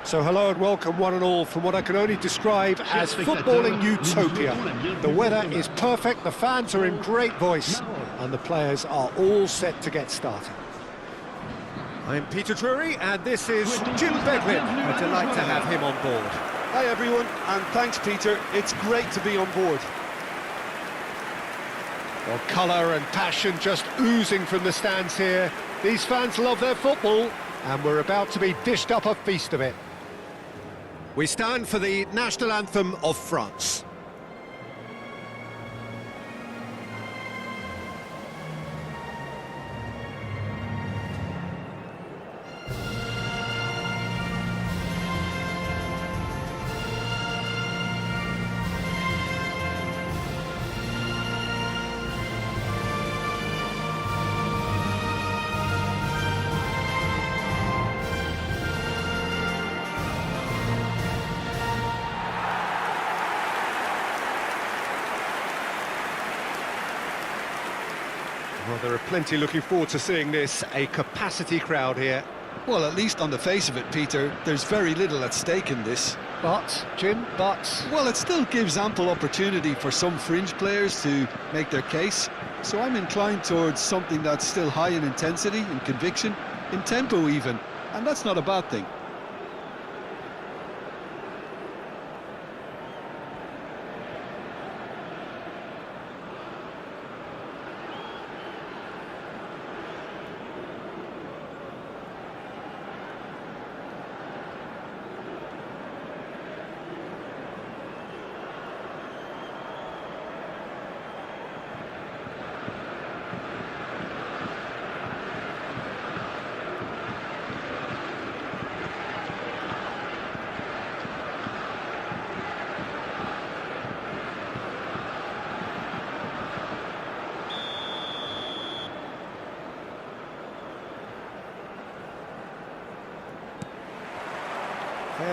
So hello and welcome one and all from what I can only describe as footballing utopia. The weather is perfect, the fans are in great voice, and the players are all set to get started. I'm Peter Drury, and this is Jim Beglin. A delight to have him on board. Hi everyone, and thanks Peter, it's great to be on board. Well, colour and passion just oozing from the stands here. These fans love their football, and we're about to be dished up a feast of it. We stand for the national anthem of France. Well, there are plenty looking forward to seeing this, a capacity crowd here. Well, at least on the face of it, Peter, there's very little at stake in this. But, Jim, Well, it still gives ample opportunity for some fringe players to make their case. So I'm inclined towards something that's still high in intensity, in conviction, in tempo even. And that's not a bad thing.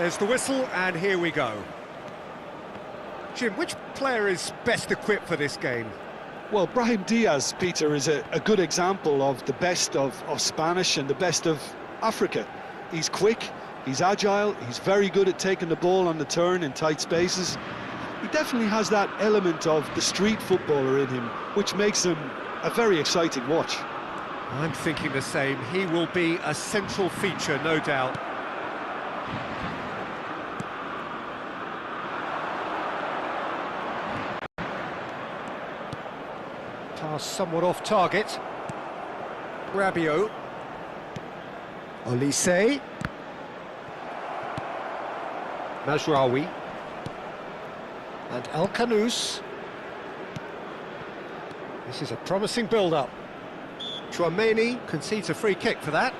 there's the whistle, and here we go. Jim, which player is best equipped for this game? Well, Brahim Diaz, Peter, is a good example of the best of Spanish and the best of Africa. He's quick, he's agile, he's very good at taking the ball on the turn in tight spaces. He definitely has that element of the street footballer in him, which makes him a very exciting watch. I'm thinking the same. He will be a central feature, no doubt. Pass somewhat off target. Rabiot. Olise. Mazraoui. And El Khanous. This is a promising build-up. Chouameni concedes a free kick for that.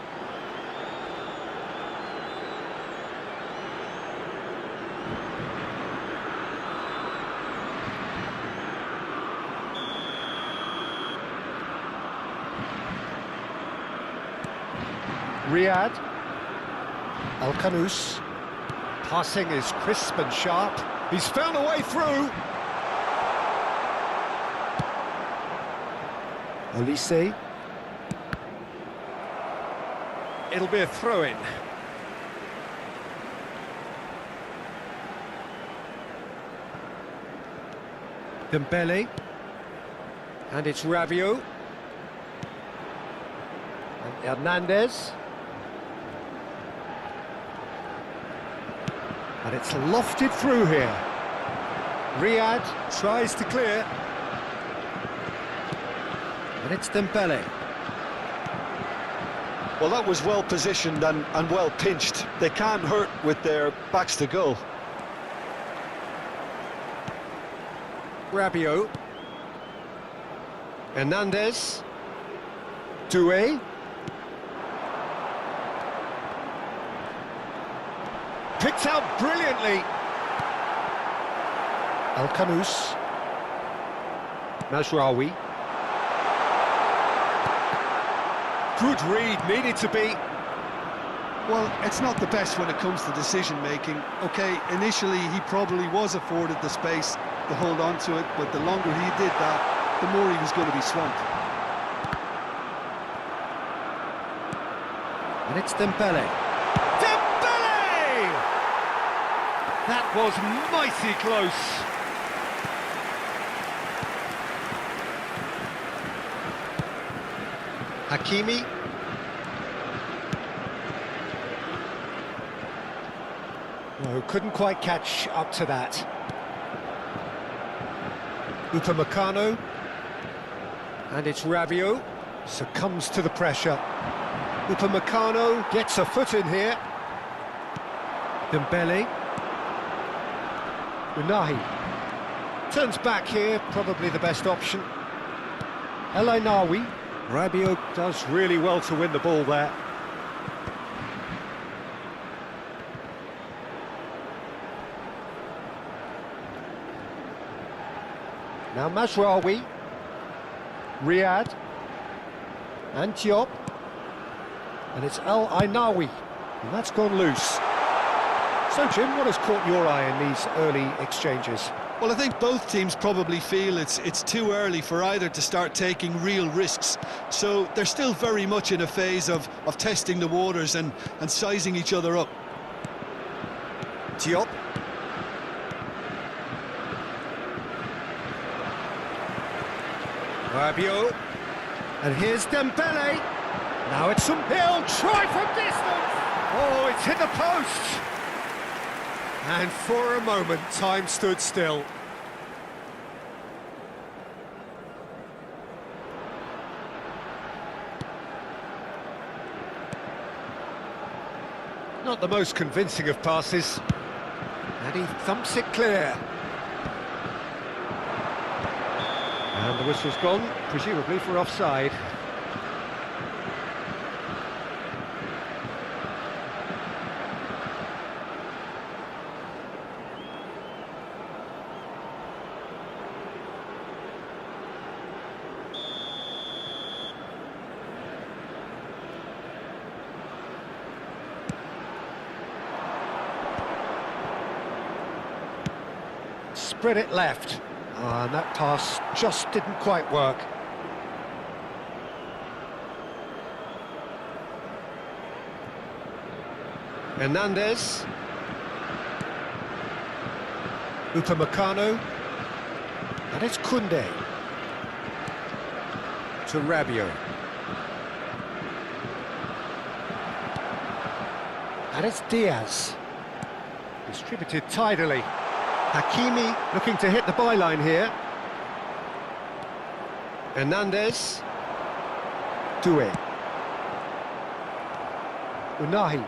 Riyad. El Khanous. Passing is crisp and sharp. He's found a way through. Olise. It'll be a throw-in. Dembele. And it's Rabiot. And Hernandez. And it's lofted through here. Riyad tries to clear. And it's Dembele. Well, that was well positioned and well pinched. They can't hurt with their backs to goal. Rabiot. Hernandez. Doué. Picked out brilliantly. El Khanous. Mazraoui. Good read, needed to be. Well, it's not the best when it comes to decision-making. OK, initially he probably was afforded the space to hold on to it, but the longer he did that, the more he was going to be swamped. And it's Dembele. Dembele! That was mighty close. Hakimi. No, couldn't quite catch up to that. Upamecano. And it's Rabiot. Succumbs to the pressure. Upamecano gets a foot in here. Dembele. Ounahi. Turns back here, probably the best option. El Ainaoui. Rabiot does really well to win the ball there. Now Mazraoui. Riyad. And Diop. And it's El Ainaoui. And that's gone loose. So, Jim, what has caught your eye in these early exchanges? Well, I think both teams probably feel it's too early for either to start taking real risks. So they're still very much in a phase of testing the waters and sizing each other up. Diop. Rabiot. And here's Dembele. Now it's some hill. Try from distance. Oh, it's hit the post. And for a moment, time stood still. Not the most convincing of passes. And he thumps it clear. And the whistle's gone, presumably for offside. Spread it left. Oh, and that pass just didn't quite work. Hernandez. Upamecano. And it's Koundé. To Rabiot. And it's Diaz. Distributed tidily. Hakimi looking to hit the byline here. Hernandez. Doué. Ounahi.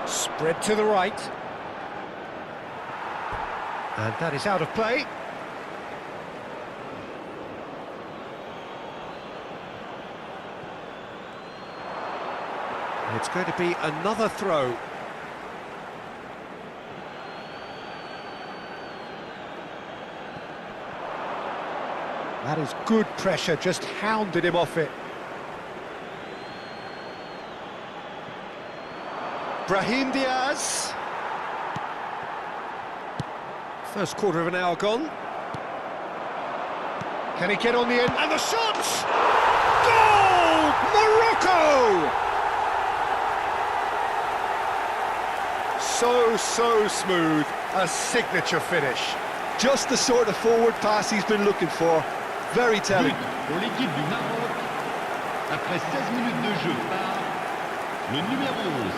Spread to the right. And that is out of play. It's going to be another throw. That is good pressure, just hounded him off it. Brahim Diaz. First quarter of an hour gone. Can he get on the end? And the shot! Goal! Morocco! So smooth. A signature finish. Just the sort of forward pass he's been looking for. Very telling. Pour l'équipe du Maroc, après 16 minutes de jeu par le numéro 11.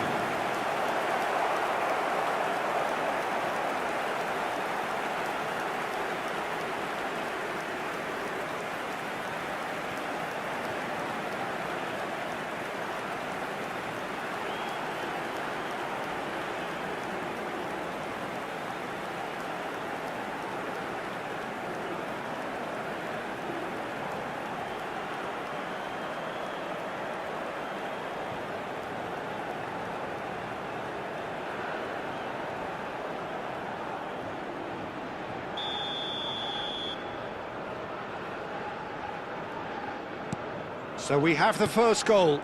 So we have the first goal.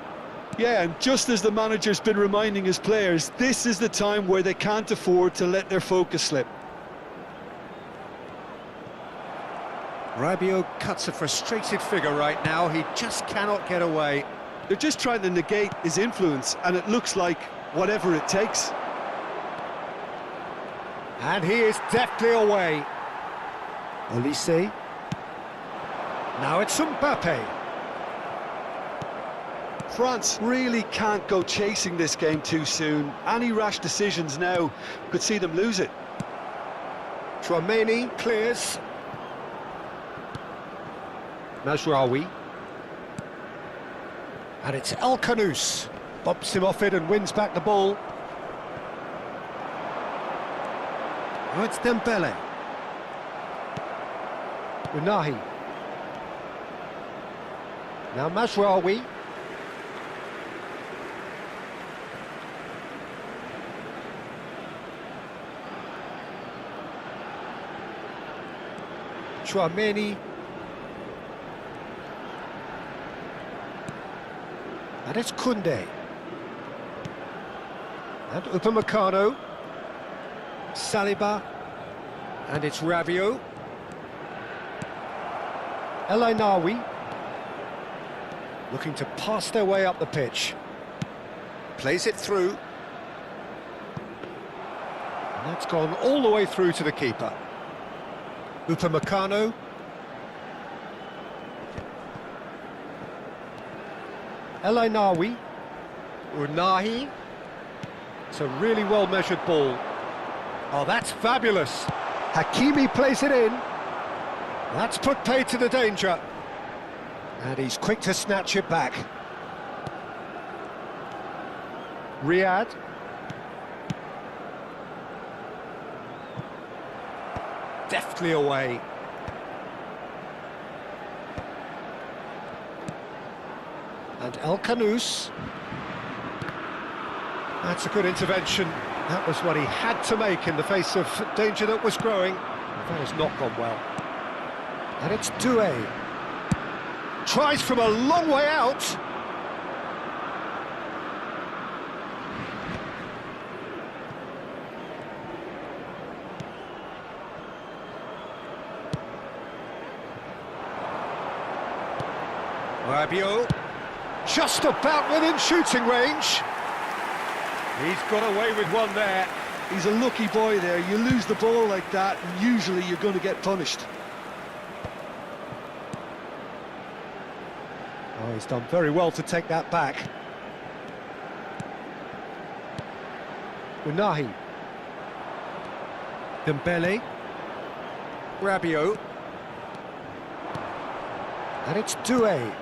Yeah, and just as the manager's been reminding his players, this is the time where they can't afford to let their focus slip. Rabiot cuts a frustrated figure right now. He just cannot get away. They're just trying to negate his influence, and it looks like whatever it takes. And he is deftly away. Olise. Now it's Mbappe. France really can't go chasing this game too soon. Any rash decisions now could see them lose it. Chouameni clears. Mazraoui. And it's El Khanous. Bumps him off it and wins back the ball. Oh, it's Dembele. Ounahi. Now Mazraoui. Chouameni. And it's Koundé. And Upamecano. Saliba. And it's Rabiot. El Ounahi. Looking to pass their way up the pitch. Plays it through. And that's gone all the way through to the keeper. Upamecano. El Ounahi. Ounahi. It's a really well-measured ball. Oh, that's fabulous. Hakimi plays it in. That's put paid to the danger. And he's quick to snatch it back. Riyad. Deftly away. And El Khanous. That's a good intervention. That was what he had to make in the face of danger that was growing. That has not gone well. And it's Doué. Tries from a long way out. Rabiot. Just about within shooting range. He's got away with one there. He's a lucky boy there. You lose the ball like that, and usually you're going to get punished. Oh, he's done very well to take that back. Ounahi. Dembele. Rabiot. And it's Doué.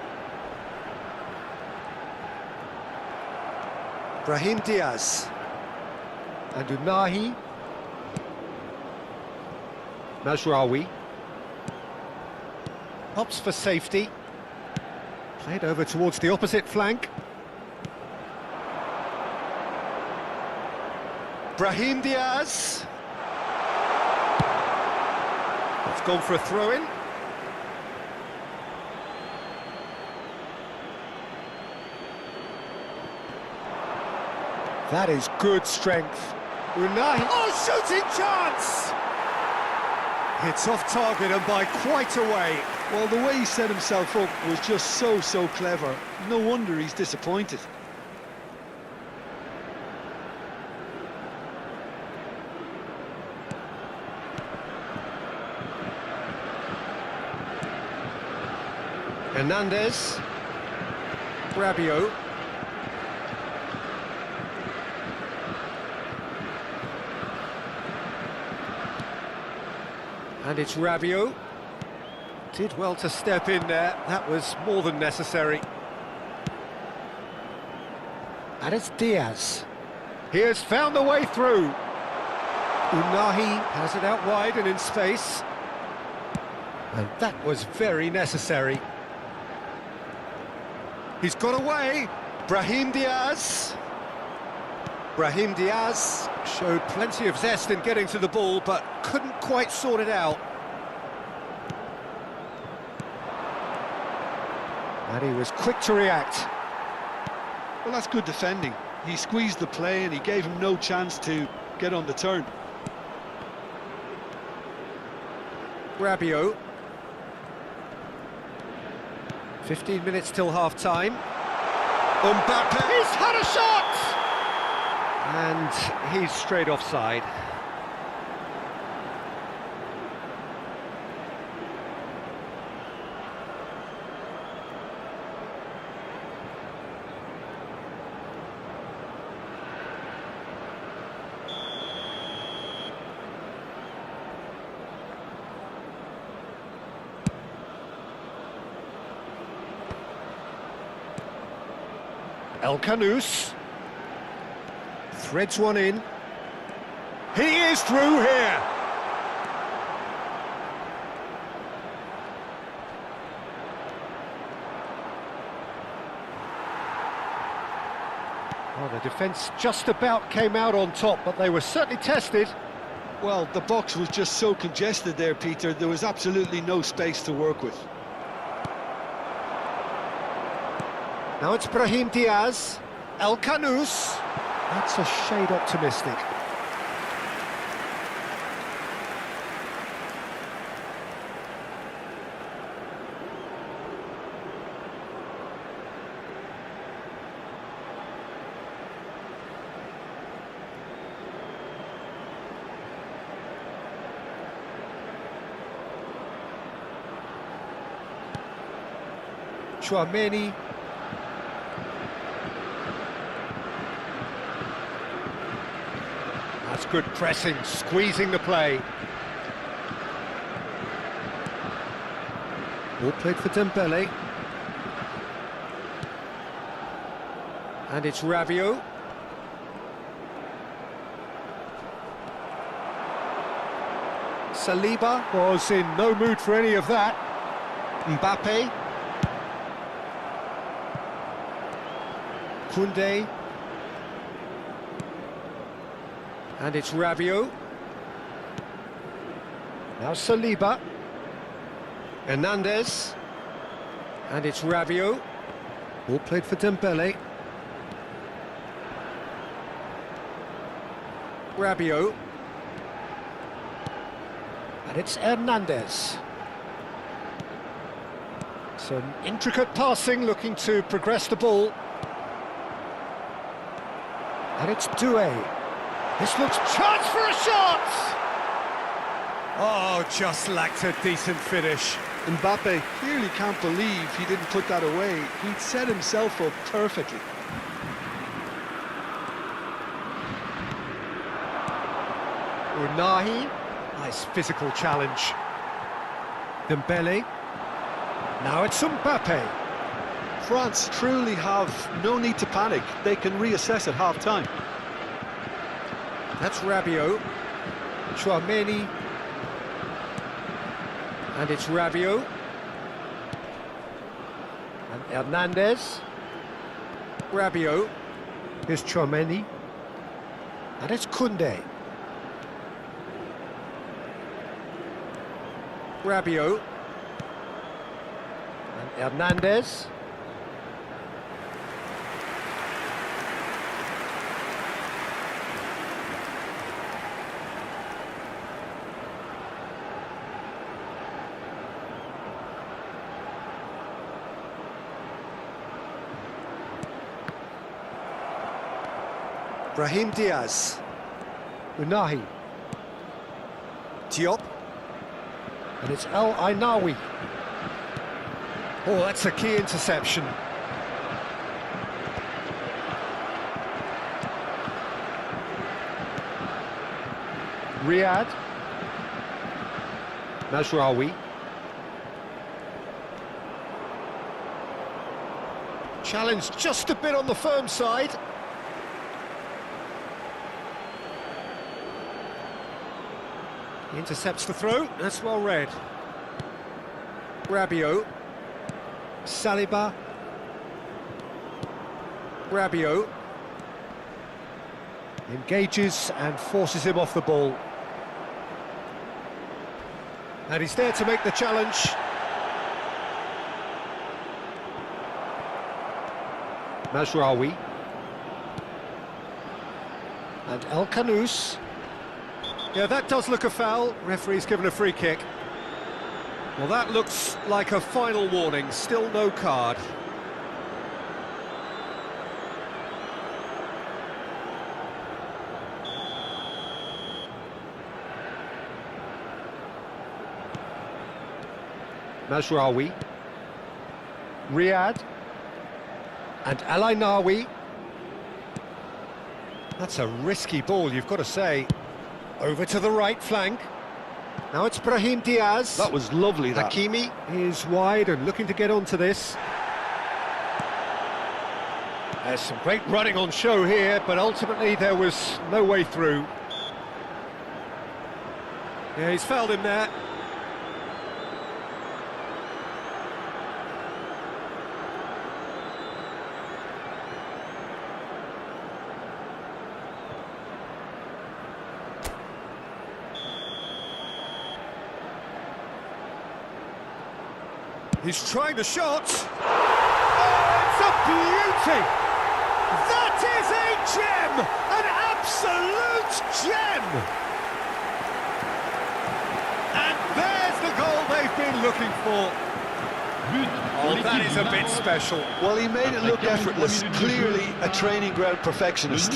Brahim Diaz. And Ounahi. Mazraoui. Opts for safety. Played over towards the opposite flank. Brahim Diaz. It's gone for a throw-in. That is good strength. Ounahi. Oh, shooting chance! It's off target and by quite a way. Well, the way he set himself up was just so clever. No wonder he's disappointed. Hernandez. Rabiot. And it's Rabiot. Did well to step in there. That was more than necessary. And it's Diaz. He has found the way through. Ounahi has it out wide and in space. And that was very necessary. He's got away. Brahim Diaz. Brahim Diaz showed plenty of zest in getting to the ball, but couldn't quite sort it out. And he was quick to react. Well, that's good defending. He squeezed the play and he gave him no chance to get on the turn. Rabiot. 15 minutes till half-time. Mbappe, he's had a shot! And he's straight offside. El Kanous. Threads one in. He is through here. Well, the defence just about came out on top, but they were certainly tested. Well, the box was just so congested there, Peter. There was absolutely no space to work with. Now it's Brahim Diaz. El Kanous. That's a shade optimistic. Chouameni. That's good pressing, squeezing the play. Ball played for Dembele. And it's Rabiot. Saliba was in no mood for any of that. Mbappe. Koundé. And it's Rabiot. Now Saliba. Hernandez. And it's Rabiot. Ball played for Dembele. Rabiot. And it's Hernandez. Some intricate passing, looking to progress the ball. And it's Doué. This looks chance for a shot! Oh, just lacked a decent finish. Mbappe clearly can't believe he didn't put that away. He'd set himself up perfectly. Ounahi, nice physical challenge. Dembele. Now it's Mbappe. France truly have no need to panic. They can reassess at half-time. That's Rabiot. Chouameni. And it's Rabiot. And Hernandez. Rabiot. Here's Chouameni. And it's Koundé. Rabiot. And Hernandez. Brahim Diaz. Ounahi. Diop. And it's El Ainawi. Oh, that's a key interception. Riyad. Mazraoui. Challenged just a bit on the firm side. He intercepts the throw, that's well read. Rabiot. Saliba. Rabiot. Engages and forces him off the ball. And he's there to make the challenge. Mazraoui. And El Kanous. Yeah, that does look a foul. Referee's given a free kick. Well, that looks like a final warning. Still no card. Mazraoui. Riyad. And El Ainawi. That's a risky ball, you've got to say. Over to the right flank. Now it's Brahim Diaz. That was lovely, that. Hakimi is wide and looking to get onto this. There's some great running on show here, but ultimately there was no way through. Yeah, he's fouled him there. He's trying the shot. Oh, it's a beauty! That is a gem! An absolute gem! And there's the goal they've been looking for. Oh, that is a bit special. Well, he made it look effortless. Clearly a training ground perfectionist.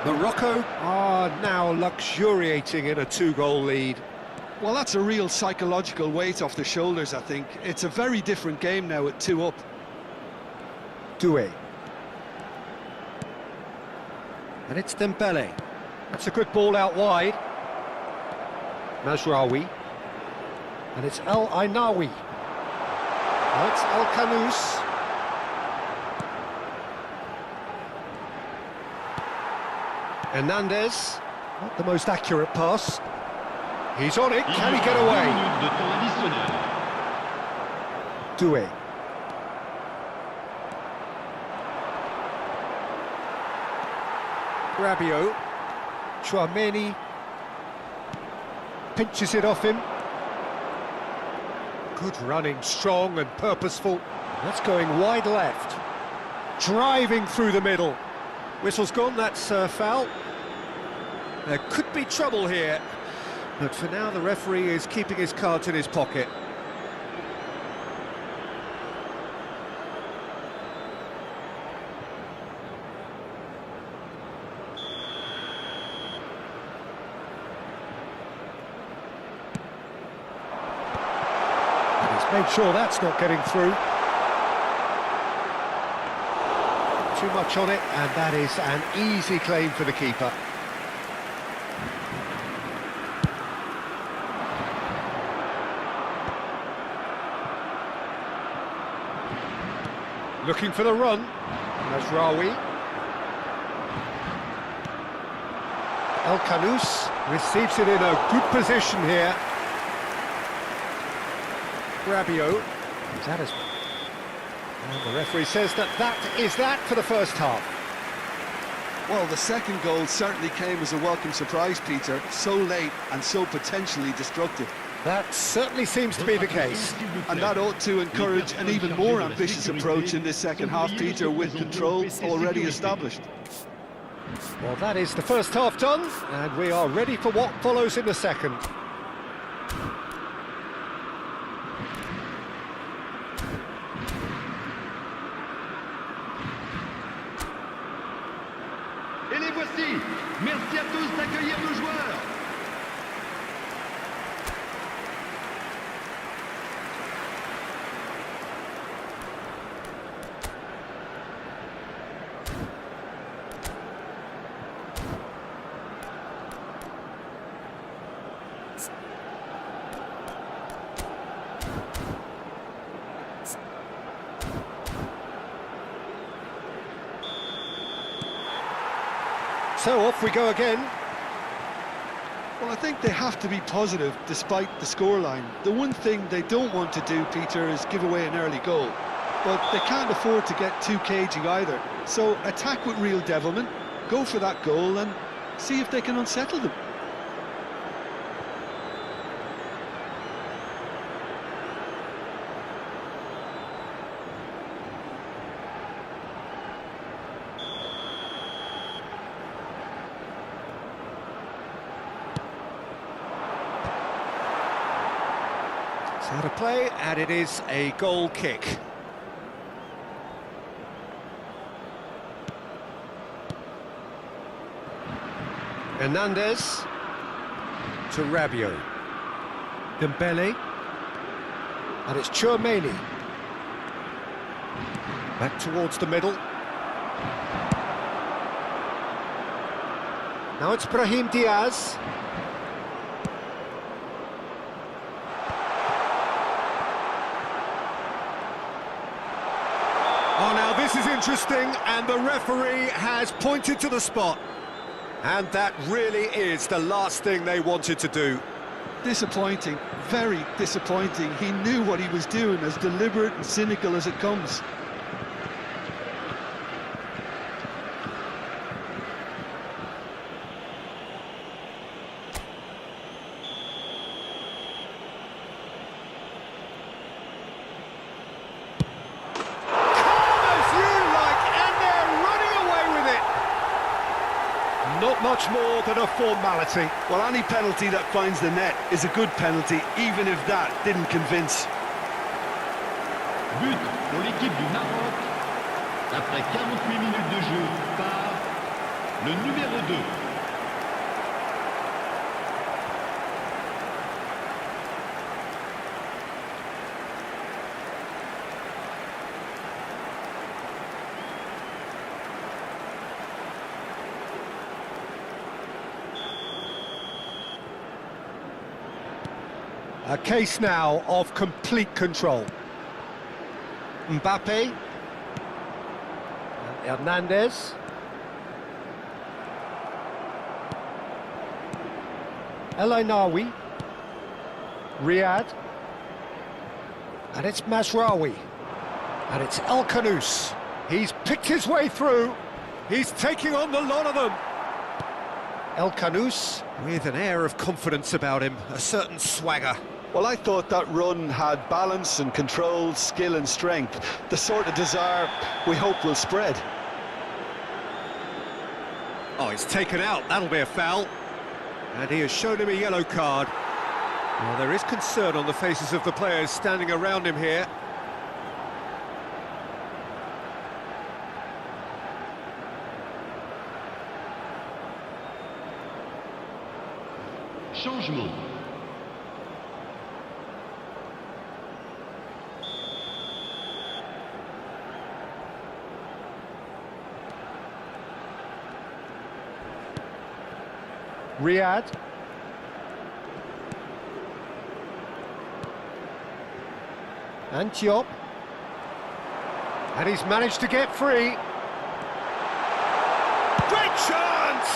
Morocco are now luxuriating in a two-goal lead. Well, that's a real psychological weight off the shoulders, I think. It's a very different game now at 2 up. Doué. And it's Dembele. That's a good ball out wide. Mazraoui. And it's El Ainaoui. Now it's El Khanous. Hernandez. Not the most accurate pass. He's on it, can he get away? Doué. Rabiot. Chouameni. Pinches it off him. Good running, strong and purposeful. That's going wide left. Driving through the middle. Whistle's gone, that's foul. There could be trouble here. But for now, the referee is keeping his cards in his pocket. And he's made sure that's not getting through. Too much on it, and that is an easy claim for the keeper. Looking for the run. Mazraoui. El Khanous receives it in a good position here. Rabiot. And the referee says that is that for the first half. Well, the second goal certainly came as a welcome surprise, Peter. So late and so potentially destructive. That certainly seems to be the case. And that ought to encourage an even more ambitious approach in this second half, Peter, with control already established. Well, that is the first half done, and we are ready for what follows in the second. Et les voici. Merci à tous d'accueillir nos joueurs. So off we go again. Well, I think they have to be positive despite the scoreline. The one thing they don't want to do, Peter, is give away an early goal. But they can't afford to get too cagey either. So attack with real devilment, go for that goal and see if they can unsettle them. Out of play, and it is a goal kick. Hernandez to Rabiot. Dembele. And it's Chouameni. Back towards the middle. Now it's Brahim Diaz. is interesting, and the referee has pointed to the spot. And that really is the last thing they wanted to do. Disappointing, very disappointing. He knew what he was doing, as deliberate and cynical as it comes. Not much more than a formality. Well, any penalty that finds the net is a good penalty, even if that didn't convince. But pour l'équipe du Maroc, après 48 minutes de jeu, par le numéro 2. A case now of complete control. Mbappe. Hernandez. Ounahi. Riyad. And it's Mazraoui. And it's El Khanous. He's picked his way through. He's taking on the lot of them. El Khanous with an air of confidence about him, a certain swagger. Well, I thought that run had balance and control, skill and strength. The sort of desire we hope will spread. Oh, it's taken out. That'll be a foul. And he has shown him a yellow card. Well, there is concern on the faces of the players standing around him here. Changement. Riyad. And Diop. And he's managed to get free. Great chance!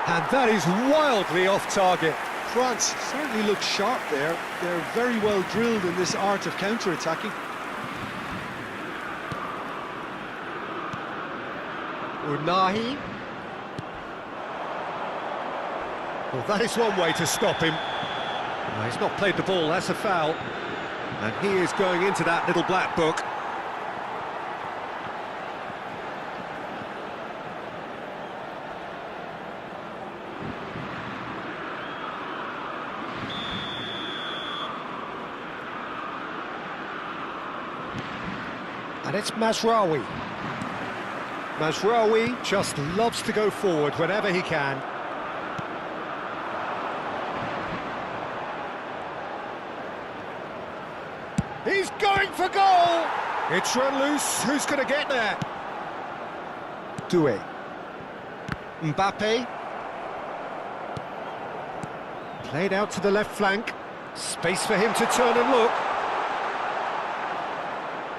And that is wildly off target. France certainly look sharp there. They're very well drilled in this art of counter-attacking. Ounahi. Well, that is one way to stop him. No, he's not played the ball, that's a foul. And he is going into that little black book. And it's Mazraoui. Mazraoui just loves to go forward whenever he can. He's going for goal! It's run loose, who's going to get there? Doué. Mbappe. Played out to the left flank. Space for him to turn and look.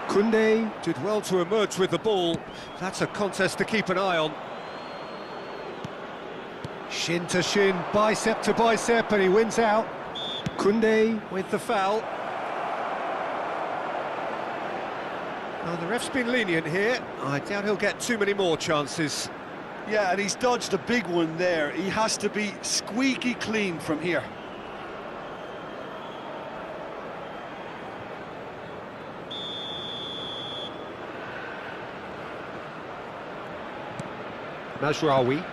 Koundé did well to emerge with the ball. That's a contest to keep an eye on. Shin to shin, bicep to bicep, and he wins out. Koundé with the foul. Well, the ref's been lenient here. I doubt he'll get too many more chances. Yeah, and he's dodged a big one there. He has to be squeaky clean from here. Mazraoui.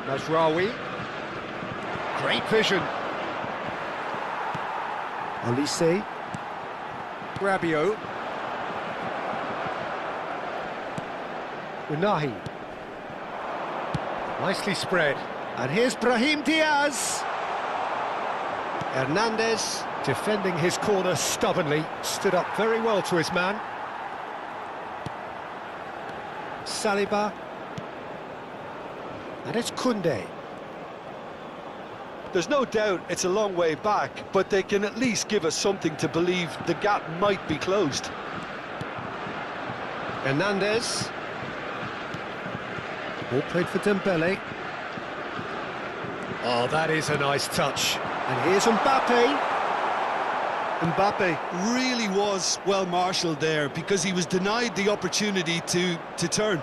Mazraoui. Great vision. Olise. Rabiot. Ounahi. Nicely spread. And here's Brahim Diaz. Hernandez defending his corner stubbornly. Stood up very well to his man. Saliba. And it's Koundé. There's no doubt it's a long way back, but they can at least give us something to believe the gap might be closed. Hernandez. Ball played for Dembele. Oh, that is a nice touch. And here's Mbappe. Mbappe really was well marshalled there because he was denied the opportunity to turn.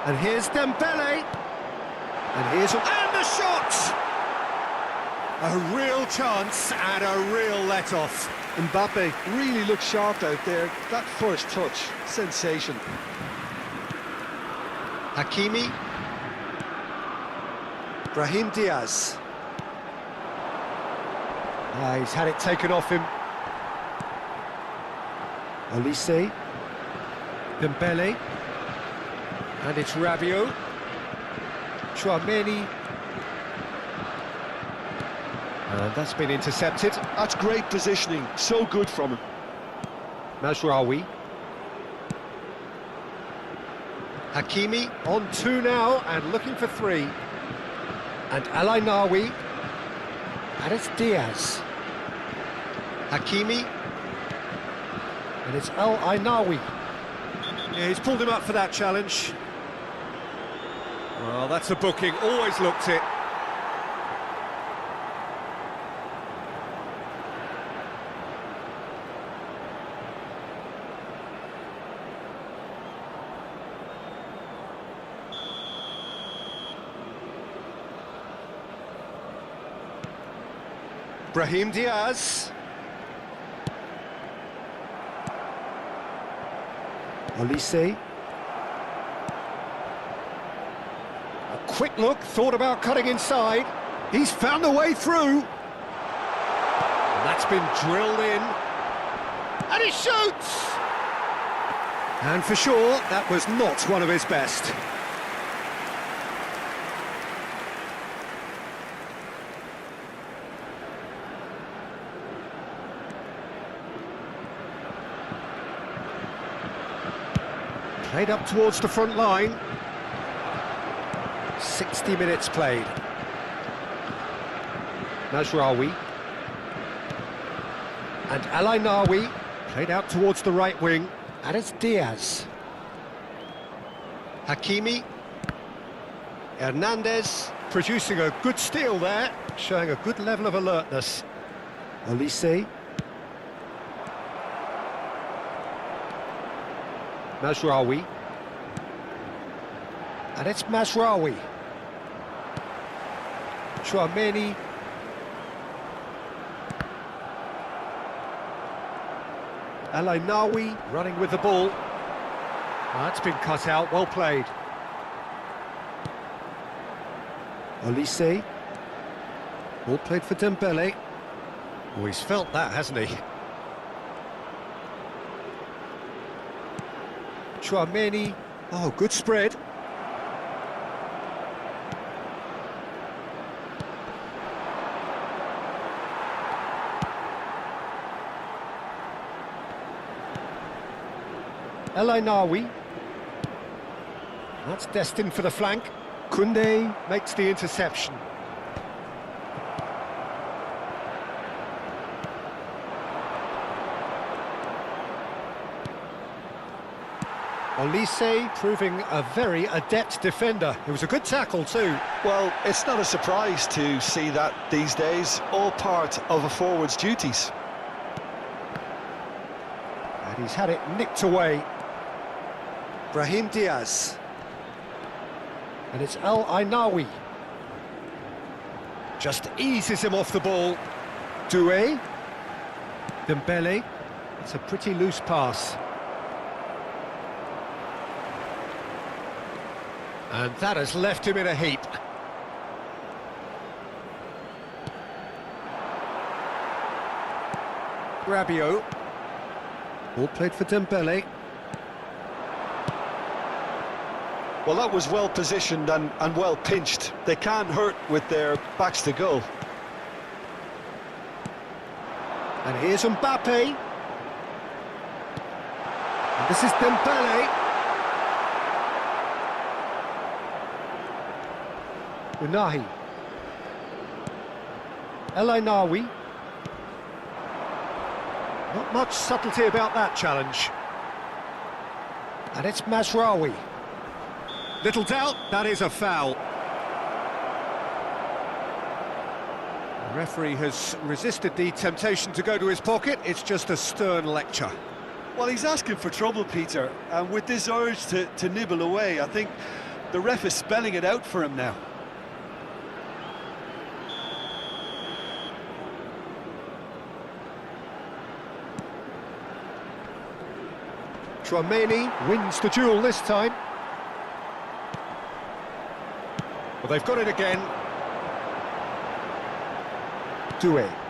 And here's Dembele. And here's... And the shot! A real chance and a real let-off. Mbappe really looked sharp out there. That first touch, sensation. Hakimi. Brahim Diaz. He's had it taken off him. Olise. Dembele. And it's Rabiot. Chouameni. And that's been intercepted. That's great positioning, so good from him. Mazraoui. Hakimi on 2 now and looking for 3. And Ounahi. And it's Diaz. Hakimi. And it's Ounahi. Yeah, he's pulled him up for that challenge. Well, that's a booking, always looked it. Brahim Diaz. Olise. A quick look, thought about cutting inside. He's found a way through. And that's been drilled in. And he shoots! And for sure, that was not one of his best. Played up towards the front line. 60 minutes played. Mazraoui. And Ounahi played out towards the right wing. And it's Diaz. Hakimi. Hernandez producing a good steal there, showing a good level of alertness. Olise. Mazraoui. And it's Mazraoui. Chouameni. Ounahi running with the ball. That's been cut out, well played. Olise. Ball played for Dembele. Oh, he's felt that, hasn't he? Chouameni. Oh, good spread. Ounahi. That's destined for the flank. Koundé makes the interception. Olise proving a very adept defender. It was a good tackle too. Well, it's not a surprise to see that these days, all part of a forward's duties. And he's had it nicked away. Brahim Diaz. And it's Ounahi. Just eases him off the ball. Doué. Dembele. It's a pretty loose pass. And that has left him in a heap. Rabiot. Ball played for Dembele. Well, that was well positioned and well pinched. They can't hurt with their backs to goal. And here's Mbappe. And this is Dembele. Ounahi. Ounahi. Not much subtlety about that challenge. And it's Mazraoui. Little doubt, that is a foul. The referee has resisted the temptation to go to his pocket. It's just a stern lecture. Well, he's asking for trouble, Peter, and with this urge to nibble away, I think the ref is spelling it out for him now. Tchouaméni wins the duel this time. Well, they've got it again. Doué.